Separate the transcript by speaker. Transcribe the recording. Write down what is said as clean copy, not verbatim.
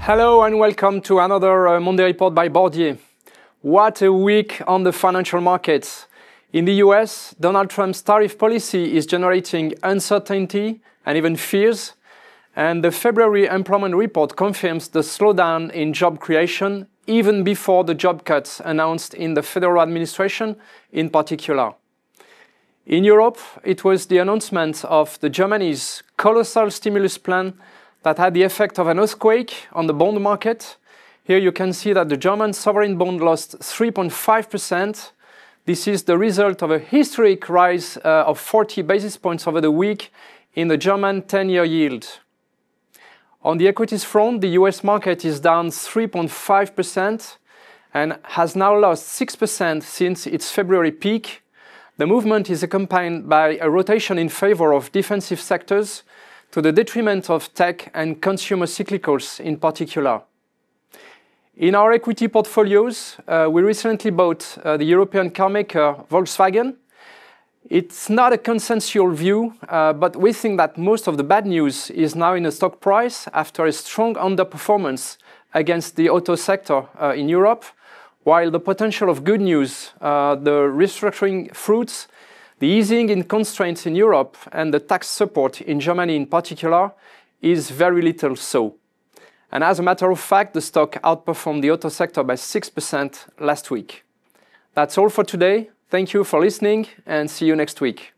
Speaker 1: Hello and welcome to another Monday Report by Bordier. What a week on the financial markets. In the US, Donald Trump's tariff policy is generating uncertainty and even fears, and the February employment report confirms the slowdown in job creation even before the job cuts announced in the federal administration in particular. In Europe, it was the announcement of Germany's colossal stimulus plan that had the effect of an earthquake on the bond market. Here you can see that the German sovereign bond lost 3.5%. This is the result of a historic rise of 40 basis points over the week in the German 10-year yield. On the equities front, the US market is down 3.5% and has now lost 6% since its February peak. The movement is accompanied by a rotation in favor of defensive sectors to the detriment of tech and consumer cyclicals in particular. In our equity portfolios, we recently bought the European car maker Volkswagen. It's not a consensual view, but we think that most of the bad news is now in the stock price after a strong underperformance against the auto sector in Europe, while the potential of good news, the restructuring fruits, the easing in constraints in Europe and the tax support in Germany in particular is very little so. And as a matter of fact, the stock outperformed the auto sector by 6% last week. That's all for today. Thank you for listening and see you next week.